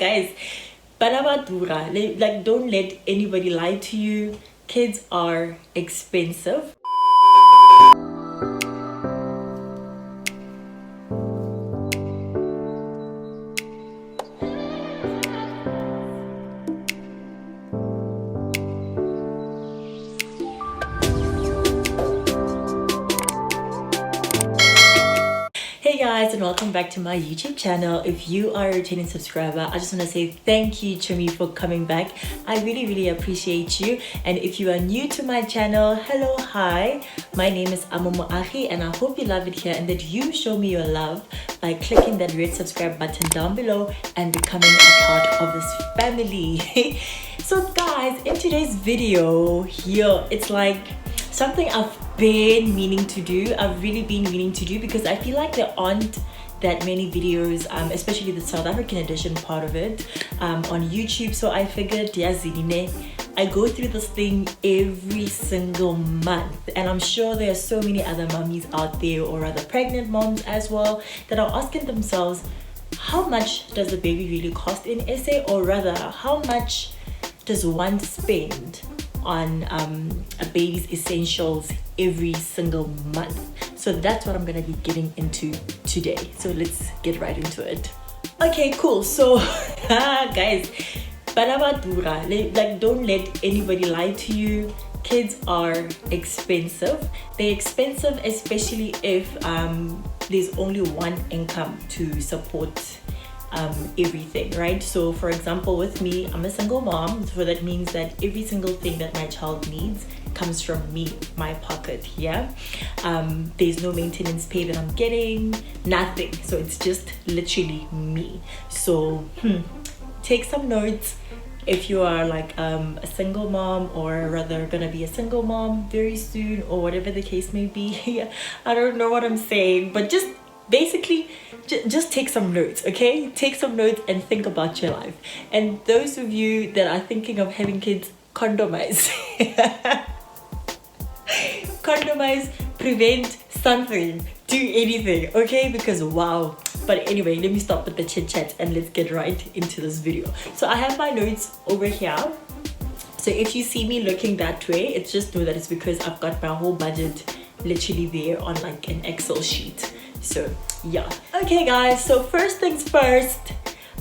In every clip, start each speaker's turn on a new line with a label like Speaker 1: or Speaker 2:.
Speaker 1: Guys, Banabadura, like don't let anybody lie to you. Kids are expensive. Hey guys, and welcome back to my YouTube channel. If you are a returning subscriber, I just want to say thank you, Chomi, for coming back. I really appreciate you. And if you are new to my channel, hello, hi. My name is Ahi, and I hope you love it here and that you show me your love by clicking that red subscribe button down below and becoming a part of this family. So guys, in today's video here, it's like something I've been meaning to do. I've really been meaning to do because I feel like there aren't that many videos, especially the South African edition part of it, on YouTube. So I figured, I go through this thing every single month, and I'm sure there are so many other mummies out there, or other pregnant moms as well, that are asking themselves, how much does the baby really cost in SA, or rather, how much does one spend on a baby's essentials every single month? So that's what I'm gonna be getting into today. So let's get right into it. Okay, cool. So guys, Banabadura, like don't let anybody lie to you. Kids are expensive. They're expensive, especially if there's only one income to support everything, right? So for example, with me, I'm a single mom, so that means that every single thing that my child needs comes from me, my pocket. There's no maintenance pay that I'm getting, nothing. So it's just literally me. So take some notes if you are like a single mom, or rather gonna be a single mom very soon, or whatever the case may be. I don't know what I'm saying, but just basically just take some notes, okay? Take some notes and think about your life. And those of you that are thinking of having kids, condomize. Condomize, prevent something, do anything, okay? Because wow. But anyway, let me stop with the chit chat and let's get right into this video. So I have my notes over here. So if you see me looking that way, it's just know that it's because I've got my whole budget literally there on like an Excel sheet. So yeah, okay guys, so first things first,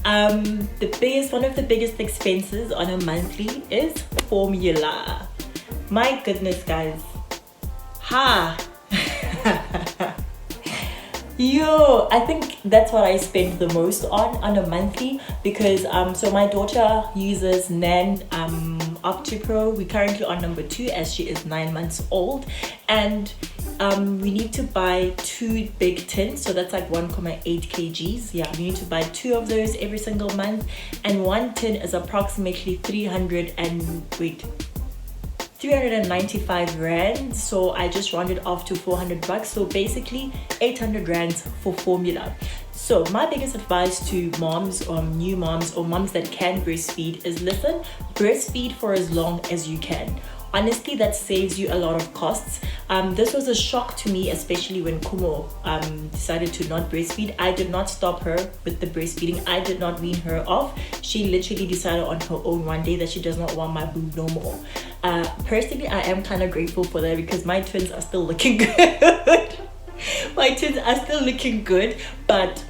Speaker 1: one of the biggest expenses on a monthly is formula. My goodness guys, yo, I think that's what I spend the most on a monthly, because so my daughter uses Nan OptiPro. We're currently on number 2 as she is 9 months old, and we need to buy 2 big tins, so that's like 1.8 kgs. Yeah, we need to buy 2 of those every single month, and 1 tin is approximately 395 rand. So I just rounded off to 400 bucks, so basically 800 rands for formula. So my biggest advice to moms, or new moms, or moms that can breastfeed is, listen, breastfeed for as long as you can. Honestly, that saves you a lot of costs. This was a shock to me, especially when Khumo decided to not breastfeed. I did not stop her with the breastfeeding. I did not wean her off. She literally decided on her own one day that she does not want my boob no more. Personally, I am kind of grateful for that, because my twins are still looking good. My twins are still looking good, but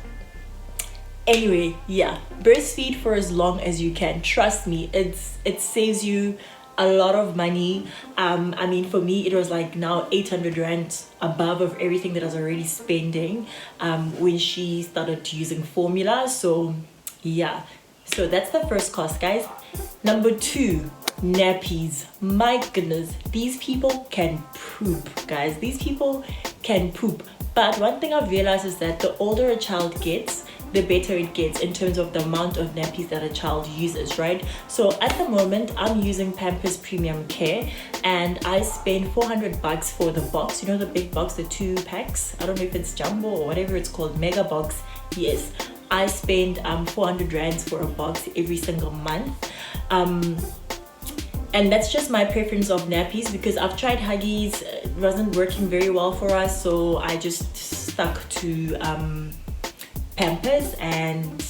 Speaker 1: anyway, yeah, breastfeed for as long as you can. Trust me, it saves you a lot of money. I mean, for me, it was like now 800 rand above of everything that I was already spending when she started using formula. So yeah, so that's the first cost, guys. Number 2, nappies. My goodness, these people can poop, guys. These people can poop. But one thing I've realized is that the older a child gets, the better it gets in terms of the amount of nappies that a child uses, right? So at the moment, I'm using Pampers Premium Care, and I spend 400 bucks for the box. You know, the big box, the 2 packs. I don't know if it's jumbo or whatever it's called, mega box. Yes, I spend 400 rands for a box every single month. And that's just my preference of nappies, because I've tried Huggies, it wasn't working very well for us, so I just stuck to Pampers. And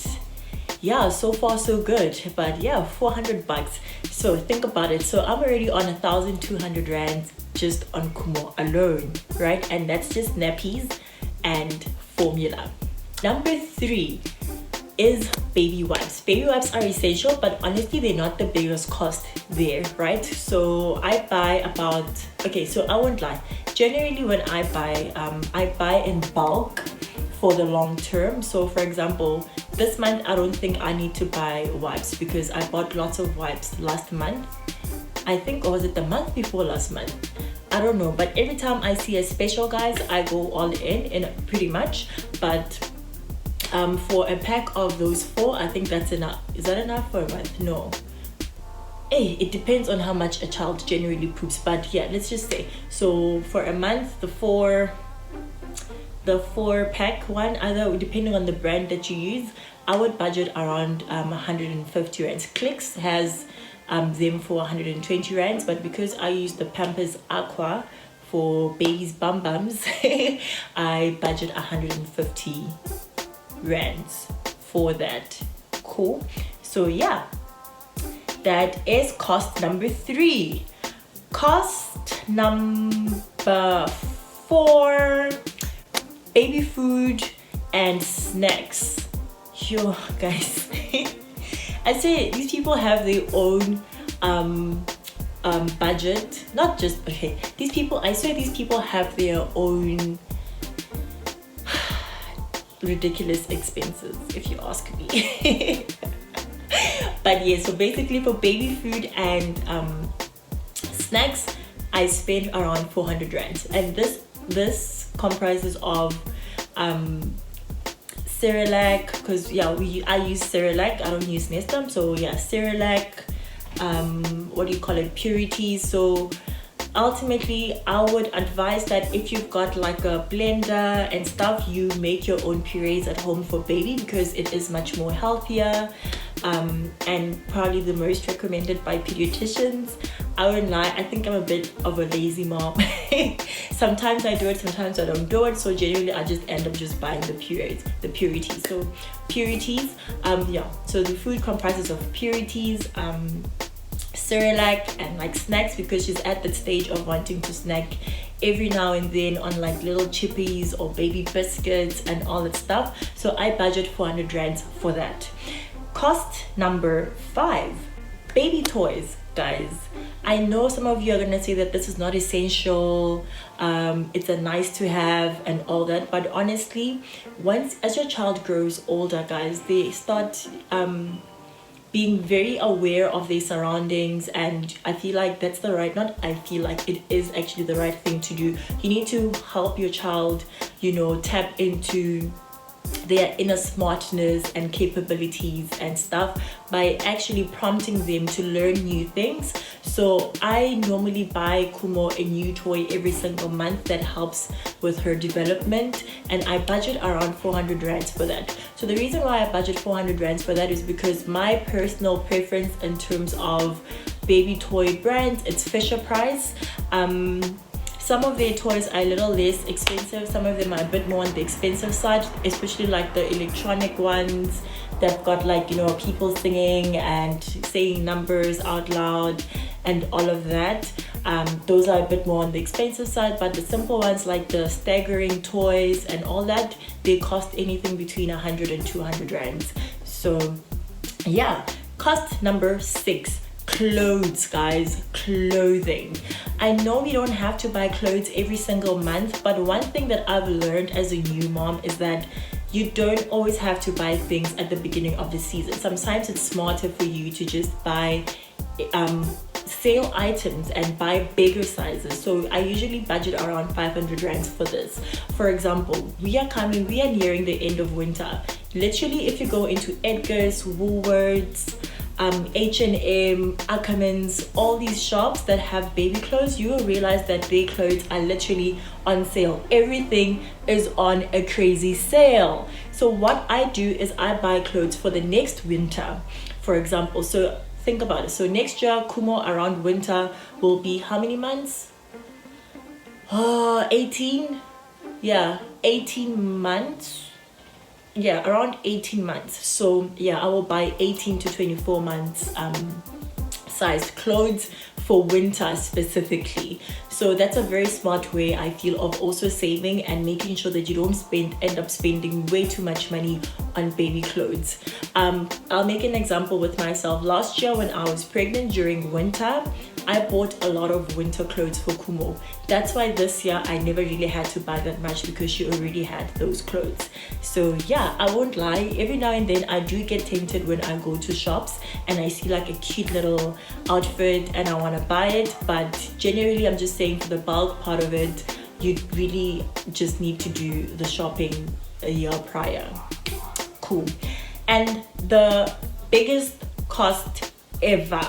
Speaker 1: yeah, so far so good. But yeah, 400 bucks. So think about it. So I'm already on 1,200 rands just on Khumo alone, right? And that's just nappies and formula. Number 3 is baby wipes. Baby wipes are essential, but honestly they're not the biggest cost there, right? So I buy about, okay, so I won't lie, generally when I buy in bulk for the long term. So for example, this month I don't think I need to buy wipes because I bought lots of wipes last month, I think, or was it the month before last month, I don't know. But every time I see a special, guys, I go all in pretty much. But for a pack of those 4, I think that's enough. Is that enough for a month? No. Hey, it depends on how much a child generally poops, but yeah, let's just say, so for a month, the four pack one, either depending on the brand that you use, I would budget around 150 rands. Clicks has them for 120 rands, but because I use the Pampers Aqua for babies' bum bums, I budget 150 rands for that. Cool. So yeah, that is cost number 3. Cost number 4, baby food and snacks. Yo guys, I say these people have their own budget. Not just, okay, these people, I swear these people have their own ridiculous expenses, if you ask me. But yeah, so basically for baby food and snacks, I spend around 400 rands, and this comprises of Cerelac, because yeah, I use Cerelac, I don't use Nestum. So yeah, Cerelac, what do you call it, purities. So ultimately I would advise that if you've got like a blender and stuff, you make your own purees at home for baby, because it is much more healthier, and probably the most recommended by pediatricians. I wouldn't lie, I think I'm a bit of a lazy mom. Sometimes I do it, sometimes I don't do it. So generally I just end up just buying the purities. So purities, yeah, so the food comprises of purities, Cerelac, and like snacks, because she's at that stage of wanting to snack every now and then on like little chippies or baby biscuits and all that stuff. So I budget 400 rands for that. Cost number 5, baby toys. Guys, I know some of you are gonna say that this is not essential, it's a nice to have and all that, but honestly, once as your child grows older, guys, they start being very aware of their surroundings, and I feel like that's the right, not I feel like, it is actually the right thing to do. You need to help your child, you know, tap into their inner smartness and capabilities and stuff by actually prompting them to learn new things. So I normally buy Khumo a new toy every single month that helps with her development, and I budget around 400 rands for that. So the reason why I budget 400 rands for that is because my personal preference in terms of baby toy brands, it's Fisher Price. Some of their toys are a little less expensive, some of them are a bit more on the expensive side, especially like the electronic ones that've got like, you know, people singing and saying numbers out loud and all of that. Those are a bit more on the expensive side, but the simple ones like the staggering toys and all that, they cost anything between 100 and 200 rands. So yeah, cost number 6. Clothes, guys, clothing. I know we don't have to buy clothes every single month, but one thing that I've learned as a new mom is that you don't always have to buy things at the beginning of the season. Sometimes it's smarter for you to just buy sale items and buy bigger sizes. So I usually budget around 500 rands for this. For example, we are nearing the end of winter. Literally, if you go into Edgar's, Woolworths, H&M, Ackermans, all these shops that have baby clothes, you will realize that their clothes are literally on sale. Everything is on a crazy sale. So what I do is I buy clothes for the next winter, for example. So think about it. So next year, Khumo around winter will be how many months? 18? Yeah, 18 months. yeah, around 18 months. So yeah, I will buy 18 to 24 months sized clothes for winter specifically. So that's a very smart way, I feel, of also saving and making sure that you don't end up spending way too much money on baby clothes. I'll make an example with myself. Last year when I was pregnant during winter, I bought a lot of winter clothes for Khumo. That's why this year I never really had to buy that much, because she already had those clothes. So yeah, I won't lie, every now and then I do get tempted when I go to shops and I see like a cute little outfit and I want to buy it, but generally I'm just saying for the bulk part of it, you really just need to do the shopping a year prior. Cool. And the biggest cost ever,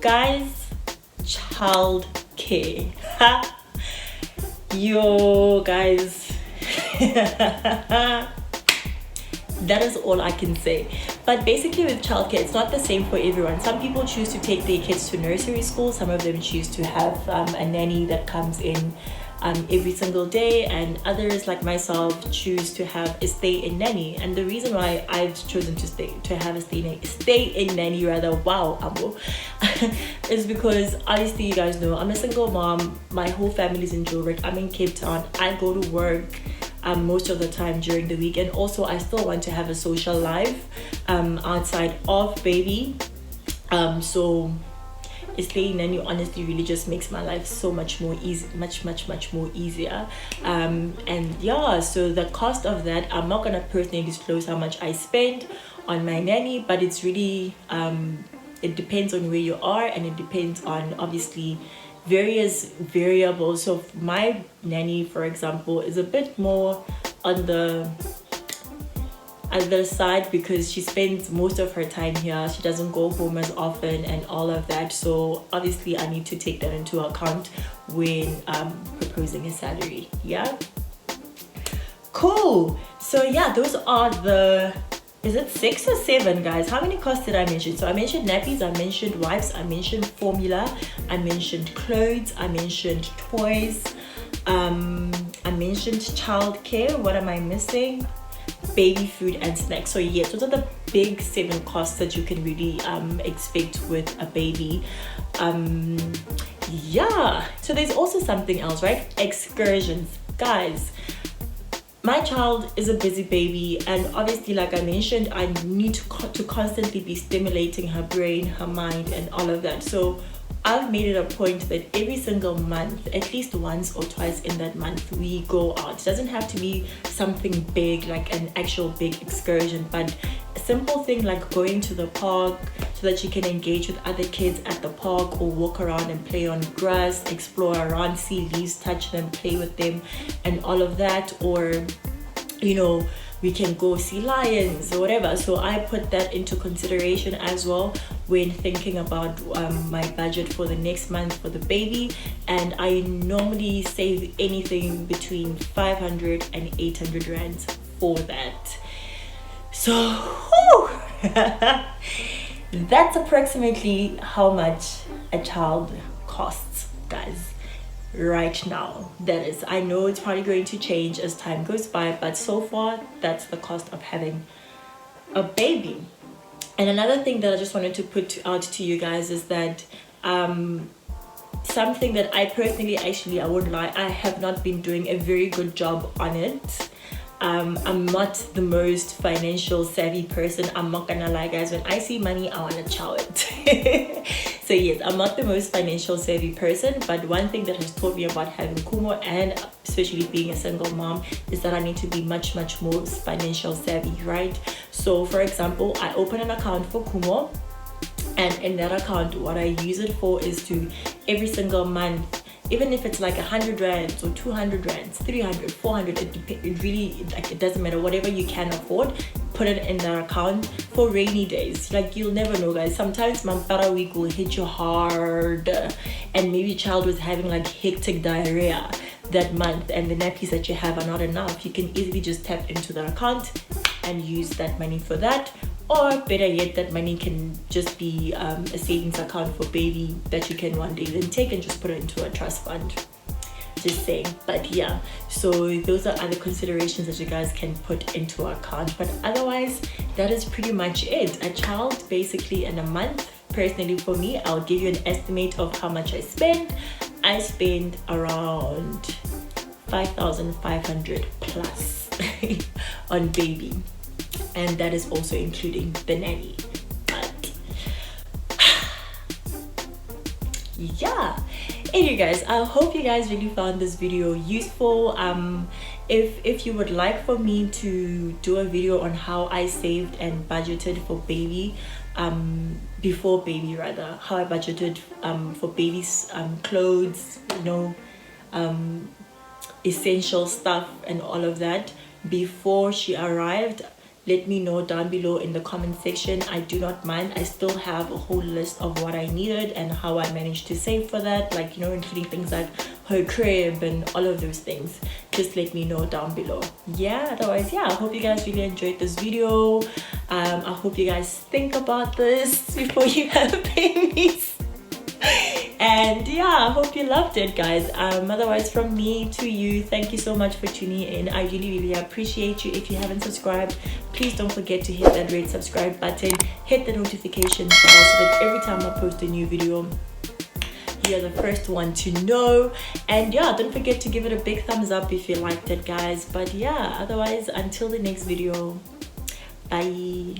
Speaker 1: guys, childcare. Yo, guys. That is all I can say. But basically with childcare, it's not the same for everyone. Some people choose to take their kids to nursery school. Some of them choose to have a nanny that comes in every single day, and others like myself choose to have a stay-in nanny. And the reason why I've chosen to have a stay-in nanny rather, wow, Ambo, is because obviously you guys know I'm a single mom. My whole family's in Joburg. I'm in Cape Town. I go to work most of the time during the week, and also I still want to have a social life outside of baby. So staying nanny honestly really just makes my life so much more easy, much more easier. And yeah, so the cost of that, I'm not gonna personally disclose how much I spend on my nanny, but it's really it depends on where you are, and it depends on obviously various variables. So my nanny, for example, is a bit more on the other side because she spends most of her time here. She doesn't go home as often and all of that. So obviously I need to take that into account when proposing a salary. Yeah, cool. So yeah, those are the, is it 6 or 7, guys? How many costs did I mention? So I mentioned nappies, I mentioned wipes, I mentioned formula, I mentioned clothes, I mentioned toys, I mentioned childcare. What am I missing? Baby food and snacks. So yeah, those are the big 7 costs that you can really expect with a baby. Yeah, so there's also something else, right? Excursions, guys. My child is a busy baby, and obviously, like I mentioned, I need to constantly be stimulating her brain, her mind, and all of that. So I've made it a point that every single month, at least once or twice in that month, we go out. It doesn't have to be something big, like an actual big excursion, but a simple thing like going to the park so that she can engage with other kids at the park, or walk around and play on grass, explore around, see leaves, touch them, play with them, and all of that. Or, you know, we can go see lions or whatever. So I put that into consideration as well when thinking about my budget for the next month for the baby. And I normally save anything between 500 and 800 rands for that. So that's approximately how much a child costs, guys, right now. That is, I know it's probably going to change as time goes by, but so far that's the cost of having a baby. And another thing that I just wanted to put out to you guys is that something that I personally, actually, I won't lie, I have not been doing a very good job on it. I'm not the most financial savvy person. I'm not gonna lie, guys. When I see money, I want to chow it. So yes, I'm not the most financial savvy person, but one thing that has taught me about having Khumo, and especially being a single mom, is that I need to be much more financial savvy, right? So for example, I open an account for Khumo, and in that account, what I use it for is to every single month, even if it's like 100 rands or 200 rands, 300, 400, it really, like, it doesn't matter, whatever you can afford, put it in that account for rainy days. Like, you'll never know, guys. Sometimes Mampara week will hit you hard, and maybe child was having like hectic diarrhea that month, and the nappies that you have are not enough. You can easily just tap into that account and use that money for that. Or better yet, that money can just be a savings account for baby that you can one day then take and just put it into a trust fund. just saying. But yeah, so those are other considerations that you guys can put into account. But otherwise, that is pretty much it. A child basically in a month. Personally, for me, I'll give you an estimate of how much I spend. I spend around 5,500 plus on baby, and that is also including the nanny. But yeah, anyway guys, I hope you guys really found this video useful. If you would like for me to do a video on how I saved and budgeted for baby, before baby rather, how I budgeted for baby's clothes, you know, essential stuff and all of that before she arrived, let me know down below in the comment section. I do not mind. I still have a whole list of what I needed and how I managed to save for that, like, you know, including things like her crib and all of those things. Just let me know down below. Yeah, otherwise, yeah, I hope you guys really enjoyed this video. I hope you guys think about this before you have babies. And yeah, I hope you loved it, guys. Otherwise, from me to you, thank you so much for tuning in. I really appreciate you. If you haven't subscribed, please don't forget to hit that red subscribe button, hit the notification bell so that every time I post a new video, you're the first one to know. And yeah, don't forget to give it a big thumbs up if you liked it, guys. But yeah, otherwise, until the next video, bye.